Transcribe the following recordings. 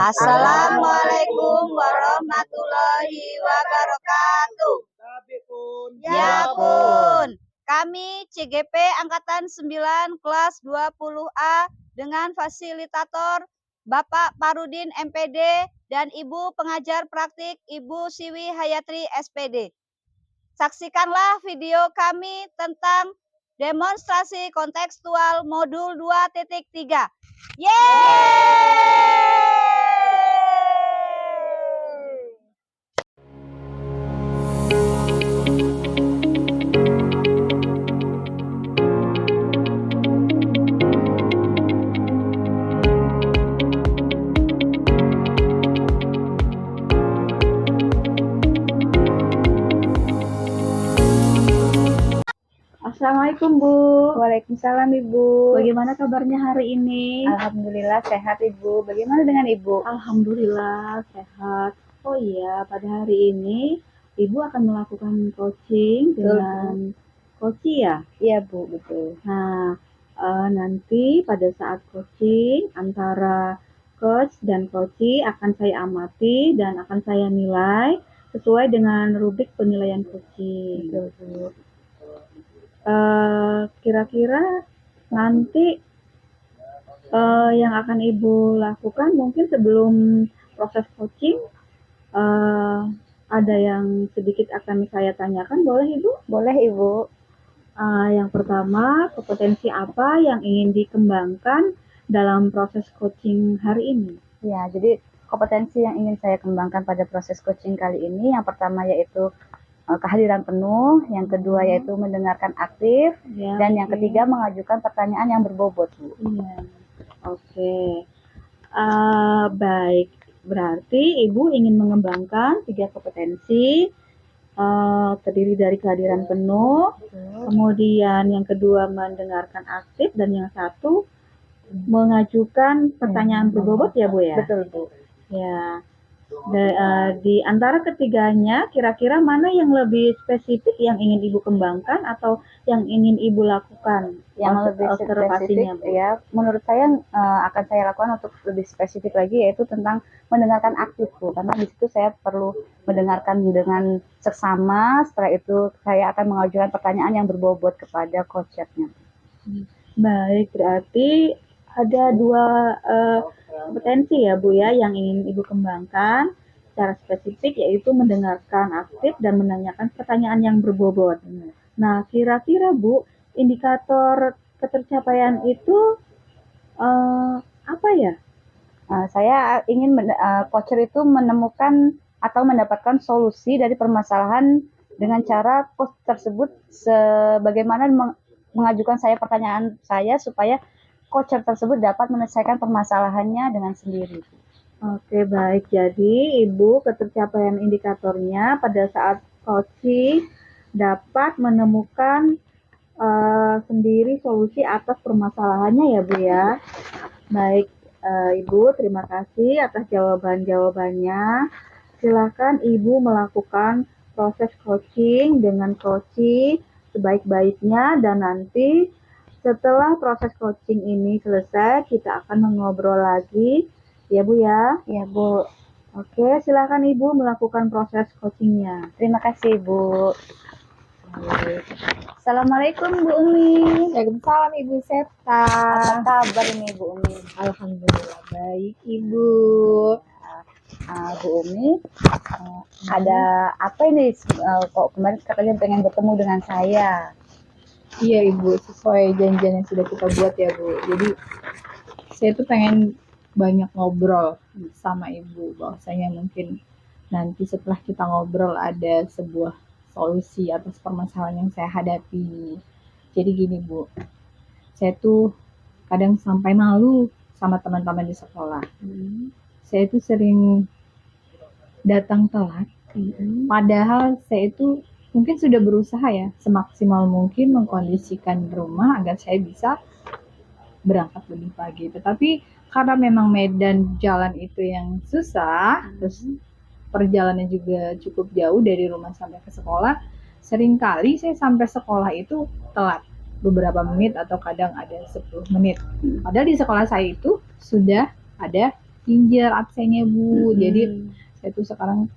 Assalamualaikum warahmatullahi wabarakatuh. Ya pun, kami CGP Angkatan 9 kelas 20A dengan fasilitator Bapak Parudin MPD dan Ibu pengajar praktik Ibu Siwi Hayatri SPD. Saksikanlah video kami tentang demonstrasi kontekstual modul 2.3. Yeay! Assalamualaikum Bu. Waalaikumsalam Ibu. Bagaimana kabarnya hari ini? Alhamdulillah sehat Ibu. Bagaimana dengan Ibu? Alhamdulillah sehat. Oh iya, pada hari ini Ibu akan melakukan coaching dengan coach ya? Iya Bu, betul. Nah, nanti pada saat coaching antara coach dan coachee akan saya amati dan akan saya nilai sesuai dengan rubrik penilaian coaching. Betul Bu. Kira-kira nanti yang akan Ibu lakukan mungkin sebelum proses coaching ada yang sedikit akan saya tanyakan, boleh Ibu? Boleh Ibu. Yang pertama, kompetensi apa yang ingin dikembangkan dalam proses coaching hari ini? Ya, jadi kompetensi yang ingin saya kembangkan pada proses coaching kali ini yang pertama yaitu kehadiran penuh, yang kedua yaitu mendengarkan aktif, dan yang ketiga mengajukan pertanyaan yang berbobot, Bu. Iya. Oke. Baik, berarti Ibu ingin mengembangkan 3 kompetensi, terdiri dari kehadiran penuh, kemudian yang kedua mendengarkan aktif, dan yang satu mengajukan pertanyaan berbobot ya Bu ya? Betul Bu. Ya. Di antara ketiganya, kira-kira mana yang lebih spesifik yang ingin Ibu kembangkan atau yang ingin Ibu lakukan? Yang lebih spesifik ya, menurut saya akan saya lakukan untuk lebih spesifik lagi yaitu tentang mendengarkan aktif Bu, karena di situ saya perlu mendengarkan dengan seksama. Setelah itu saya akan mengajukan pertanyaan yang berbobot kepada coachernya. Baik, berarti ada 2 kompetensi ya Bu ya yang ingin Ibu kembangkan secara spesifik, yaitu mendengarkan aktif dan menanyakan pertanyaan yang berbobot. Nah, kira-kira Bu, indikator ketercapaian itu apa ya? Saya ingin coacher itu menemukan atau mendapatkan solusi dari permasalahan dengan cara coach tersebut sebagaimana mengajukan saya pertanyaan saya supaya coacher tersebut dapat menyelesaikan permasalahannya dengan sendiri. Oke, baik. Jadi, Ibu ketercapaian indikatornya pada saat coaching dapat menemukan sendiri solusi atas permasalahannya ya Bu ya. Baik, Ibu, terima kasih atas jawaban-jawabannya. Silakan Ibu melakukan proses coaching dengan coachee sebaik-baiknya, dan nanti setelah proses coaching ini selesai, kita akan mengobrol lagi, ya Bu ya? Ya Bu. Oke, silakan Ibu melakukan proses coachingnya. Terima kasih Bu. Assalamualaikum Bu Umi. Waalaikumsalam Ibu Septa. Apa kabar ini Bu Umi? Alhamdulillah baik Ibu. Bu Umi, ada apa ini? Kok kemarin katanya pengen bertemu dengan saya? Iya Ibu, sesuai janjian yang sudah kita buat ya Bu. Jadi saya tuh pengen banyak ngobrol sama Ibu, bahwasanya mungkin nanti setelah kita ngobrol ada sebuah solusi atas permasalahan yang saya hadapi. Jadi gini Bu, saya tuh kadang sampai malu sama teman-teman di sekolah. Saya tuh sering datang telat, padahal saya itu mungkin sudah berusaha ya semaksimal mungkin mengkondisikan rumah agar saya bisa berangkat lebih pagi. Tetapi karena memang medan jalan itu yang susah, terus perjalanan juga cukup jauh dari rumah sampai ke sekolah, seringkali saya sampai sekolah itu telat beberapa menit atau kadang ada 10 menit. Padahal di sekolah saya itu sudah ada Ginger absennya Bu. Jadi saya tuh sekarang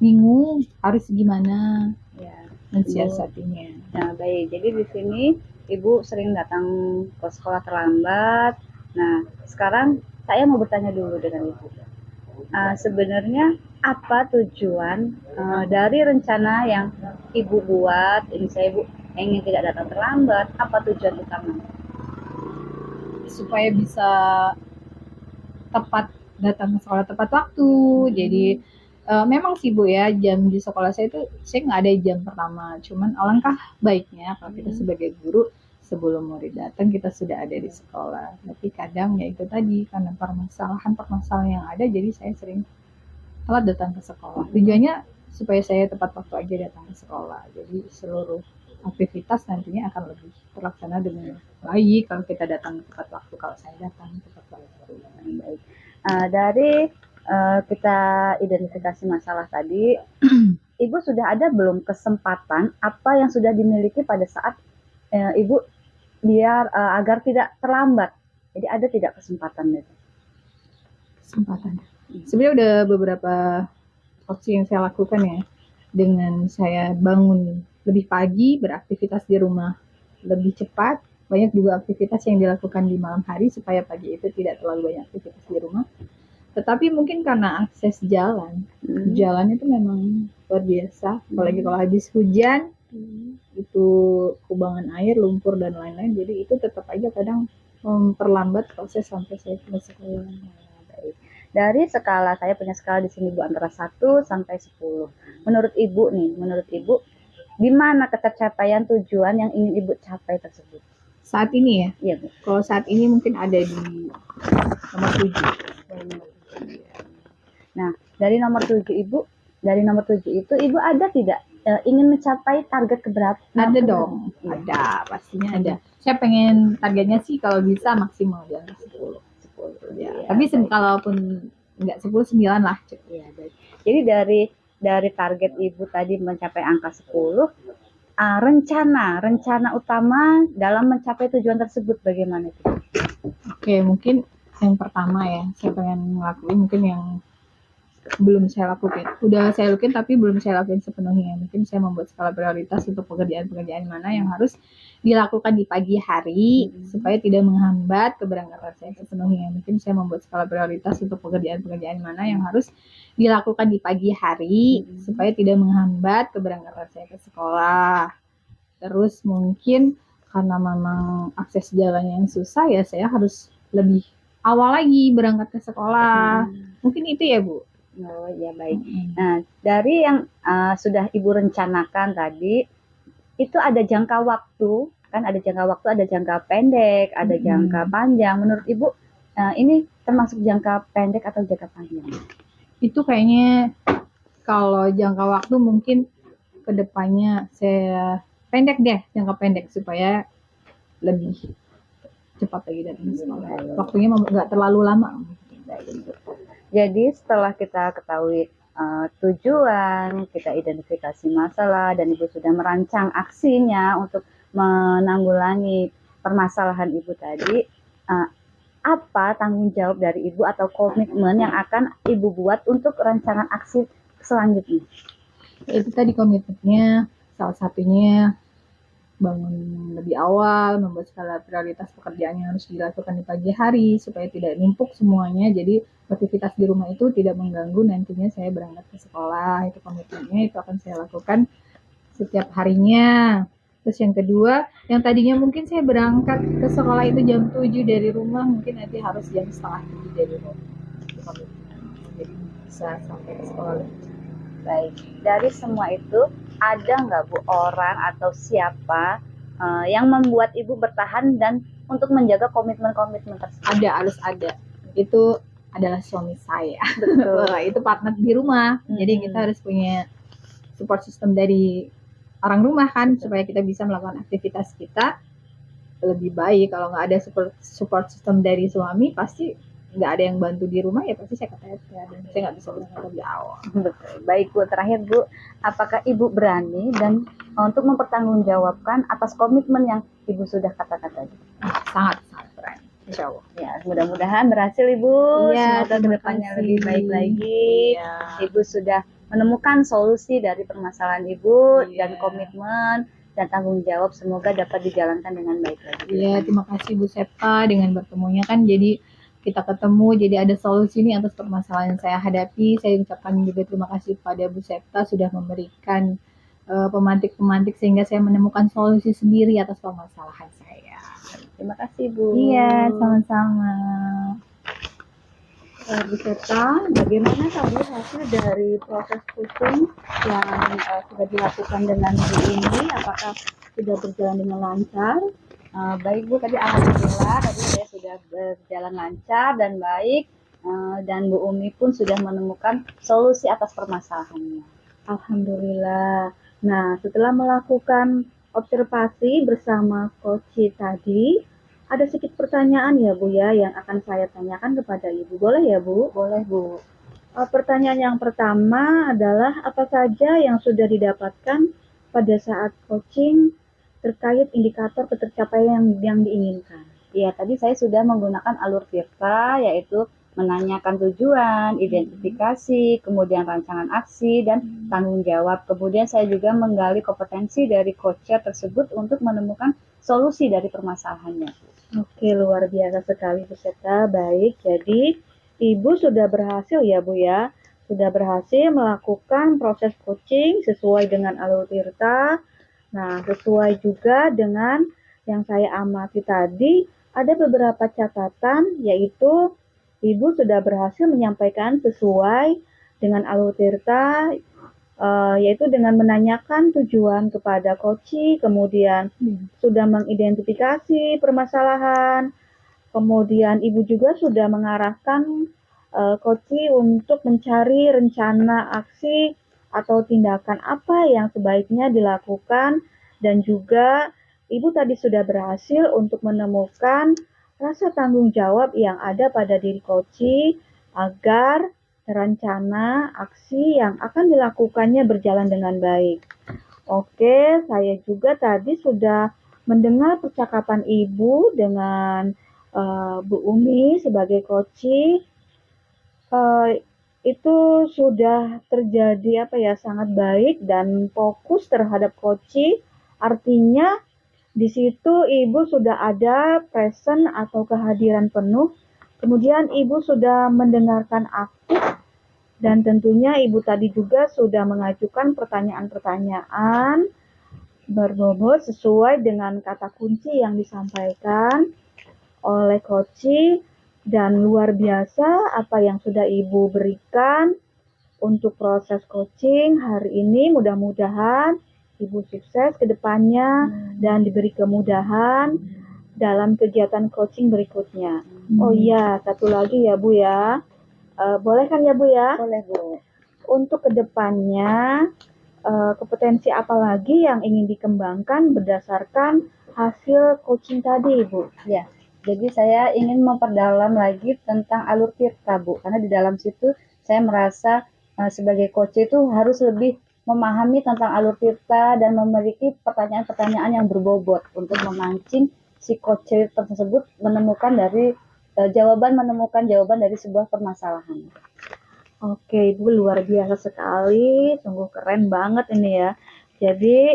bingung harus gimana Ya, mensiasatinya. nah baik. Jadi di sini Ibu sering datang ke sekolah terlambat. Nah, sekarang saya mau bertanya dulu dengan Ibu. Sebenarnya apa tujuan dari rencana yang Ibu buat? Ini saya Ibu ingin tidak datang terlambat. Apa tujuan utama? Supaya bisa tepat datang ke sekolah tepat waktu. Jadi memang sih Bu ya, jam di sekolah saya itu saya nggak ada jam pertama. Cuman alangkah baiknya kalau kita sebagai guru sebelum murid datang kita sudah ada di sekolah. Tapi kadang ya itu tadi karena permasalahan yang ada, jadi saya sering telat datang ke sekolah. Tujuannya supaya saya tepat waktu aja datang ke sekolah. Jadi seluruh aktivitas nantinya akan lebih terlaksana dengan baik kalau kita datang tepat waktu, kalau saya datang tepat waktu. Baik. Dari kita identifikasi masalah tadi, Ibu sudah ada belum kesempatan apa yang sudah dimiliki pada saat Ibu biar agar tidak terlambat? Jadi ada tidak kesempatan itu? Kesempatan. Sebenarnya udah beberapa opsi yang saya lakukan ya, dengan saya bangun lebih pagi, beraktivitas di rumah lebih cepat. Banyak juga aktivitas yang dilakukan di malam hari supaya pagi itu tidak terlalu banyak aktivitas di rumah. Tetapi mungkin karena akses jalan itu memang luar biasa, apalagi kalau habis hujan, itu kubangan air, lumpur dan lain-lain, jadi itu tetap aja kadang memperlambat proses sampai saya ke sekolah. Dari skala, saya punya skala di sini Bu, antara 1 sampai 10. Menurut Ibu, di mana ketercapaian tujuan yang ingin Ibu capai tersebut? Saat ini ya? Iya Bu. Kalau saat ini mungkin ada di nomor 7. Nah, dari nomor 7 itu Ibu ada tidak ingin mencapai target keberapa? Ada dong, ada, pastinya ada. Saya pengen targetnya sih kalau bisa maksimal di atas 10. Ya, tapi kalaupun enggak 10, 9 lah. Ya, baik. Jadi dari target Ibu tadi mencapai angka 10, rencana utama dalam mencapai tujuan tersebut bagaimana itu? Oke, mungkin yang pertama ya, saya pengen ngelakuin mungkin yang belum saya lakukan. Udah saya lakukan tapi belum saya lakukan sepenuhnya. Mungkin saya membuat skala prioritas untuk pekerjaan-pekerjaan mana yang harus dilakukan di pagi hari supaya tidak menghambat keberangkatan saya sepenuhnya. Mungkin saya membuat skala prioritas untuk pekerjaan-pekerjaan mana yang harus dilakukan di pagi hari supaya tidak menghambat keberangkatan saya ke sekolah. Terus mungkin karena memang akses jalannya yang susah ya, saya harus lebih awal lagi berangkat ke sekolah. Mungkin itu ya Bu. Oh ya baik. Nah, dari yang sudah Ibu rencanakan tadi, itu ada jangka waktu, kan ada jangka waktu, ada jangka pendek, ada jangka panjang. Menurut Ibu, ini termasuk jangka pendek atau jangka panjang? Itu kayaknya kalau jangka waktu mungkin kedepannya saya pendek deh, jangka pendek supaya lebih cepat lagi datang ke sekolah. Waktunya nggak terlalu lama. Jadi setelah kita ketahui tujuan, kita identifikasi masalah, dan Ibu sudah merancang aksinya untuk menanggulangi permasalahan Ibu tadi, apa tanggung jawab dari Ibu atau komitmen yang akan Ibu buat untuk rancangan aksi selanjutnya? Itu tadi komitmennya, salah satunya bangun lebih awal, membuat skala prioritas pekerjaan yang harus dilakukan di pagi hari supaya tidak numpuk semuanya. Jadi aktivitas di rumah itu tidak mengganggu nantinya saya berangkat ke sekolah. Itu komitmennya, itu akan saya lakukan setiap harinya. Terus yang kedua, yang tadinya mungkin saya berangkat ke sekolah itu jam 7 dari rumah, mungkin nanti harus jam setengah 7 dari rumah. Jadi bisa sampai ke sekolah. Baik, dari semua itu ada nggak Bu orang atau siapa yang membuat Ibu bertahan dan untuk menjaga komitmen-komitmen tersebut? Ada, harus ada. Itu adalah suami saya. Betul. Itu partner di rumah. Jadi kita harus punya support system dari orang rumah kan, supaya kita bisa melakukan aktivitas kita lebih baik. Kalau nggak ada support system dari suami, pasti nggak ada yang bantu di rumah, ya pasti saya keteter dan saya nggak bisa berangkat lebih awal. Betul. Baik Bu, terakhir Bu, apakah Ibu berani dan untuk mempertanggungjawabkan atas komitmen yang Ibu sudah katakan tadi? Sangat berani. Insya Allah. Ya, mudah-mudahan berhasil Ibu. Iya, Semoga terima kedepannya kasih. lebih baik lagi. Iya. Ibu sudah menemukan solusi dari permasalahan Ibu Iya. dan komitmen dan tanggung jawab semoga dapat dijalankan dengan baik lagi. Iya, terima kasih Bu Septa, dengan bertemunya kan jadi kita ketemu, jadi ada solusi nih atas permasalahan yang saya hadapi. Saya ucapkan juga terima kasih kepada Bu Septa sudah memberikan pemantik-pemantik sehingga saya menemukan solusi sendiri atas permasalahan saya. Terima kasih Bu. Iya, sama-sama. Bu Seta, bagaimana tadi hasil dari proses coaching yang sudah dilakukan dengan Bu ini? Apakah sudah berjalan dengan lancar? Baik Bu, tadi alhamdulillah tadi saya sudah berjalan lancar dan baik. Dan Bu Umi pun sudah menemukan solusi atas permasalahannya. Alhamdulillah. Nah, setelah melakukan observasi bersama Coach tadi, ada sedikit pertanyaan ya Bu ya yang akan saya tanyakan kepada Ibu. Boleh ya Bu? Boleh Bu. Pertanyaan yang pertama adalah apa saja yang sudah didapatkan pada saat coaching terkait indikator ketercapaian yang diinginkan? Ya, tadi saya sudah menggunakan alur Tirta, yaitu menanyakan tujuan, identifikasi, kemudian rancangan aksi, dan tanggung jawab. Kemudian saya juga menggali kompetensi dari coacher tersebut untuk menemukan solusi dari permasalahannya. Oke, luar biasa sekali Bu Seta. Baik, jadi Ibu sudah berhasil ya Bu ya, sudah berhasil melakukan proses coaching sesuai dengan alur Tirta. Nah, sesuai juga dengan yang saya amati tadi, ada beberapa catatan yaitu Ibu sudah berhasil menyampaikan sesuai dengan alur Tirta, yaitu dengan menanyakan tujuan kepada coach, kemudian sudah mengidentifikasi permasalahan, kemudian Ibu juga sudah mengarahkan coach untuk mencari rencana aksi atau tindakan apa yang sebaiknya dilakukan, dan juga Ibu tadi sudah berhasil untuk menemukan rasa tanggung jawab yang ada pada diri coach agar rencana aksi yang akan dilakukannya berjalan dengan baik. Oke, saya juga tadi sudah mendengar percakapan Ibu dengan Bu Umi sebagai coach. Itu sudah terjadi sangat baik dan fokus terhadap coach. Artinya di situ Ibu sudah ada present atau kehadiran penuh. Kemudian Ibu sudah mendengarkan aktif dan tentunya Ibu tadi juga sudah mengajukan pertanyaan-pertanyaan berbobot sesuai dengan kata kunci yang disampaikan oleh coach, dan luar biasa apa yang sudah Ibu berikan untuk proses coaching hari ini. Mudah-mudahan Ibu sukses ke depannya dan diberi kemudahan dalam kegiatan coaching berikutnya. Oh iya, satu lagi ya Bu ya. Boleh kan ya Bu ya? Boleh Bu. Untuk kedepannya, kompetensi apa lagi yang ingin dikembangkan berdasarkan hasil coaching tadi Ibu? Ya, jadi saya ingin memperdalam lagi tentang alur Tirta Bu, karena di dalam situ saya merasa sebagai coach itu harus lebih memahami tentang alur Tirta dan memiliki pertanyaan-pertanyaan yang berbobot untuk memancing si coach tersebut menemukan jawaban dari sebuah permasalahan. Oke, Ibu luar biasa sekali, sungguh keren banget ini ya. Jadi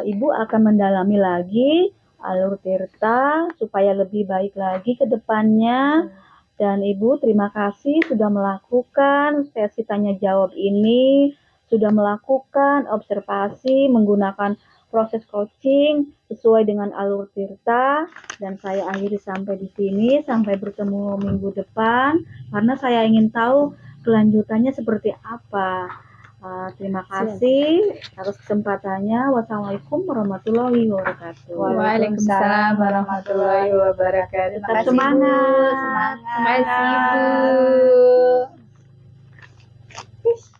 Ibu akan mendalami lagi alur Tirta supaya lebih baik lagi ke depannya. Dan Ibu terima kasih sudah melakukan sesi tanya jawab ini, sudah melakukan observasi menggunakan proses coaching sesuai dengan alur Tirta. Dan saya akhiri sampai di sini, sampai bertemu minggu depan karena saya ingin tahu kelanjutannya seperti apa. Terima kasih atas kesempatannya. Wassalamualaikum warahmatullahi wabarakatuh. Waalaikumsalam warahmatullahi wabarakatuh. Tetap semangat. Terima kasih, Ibu.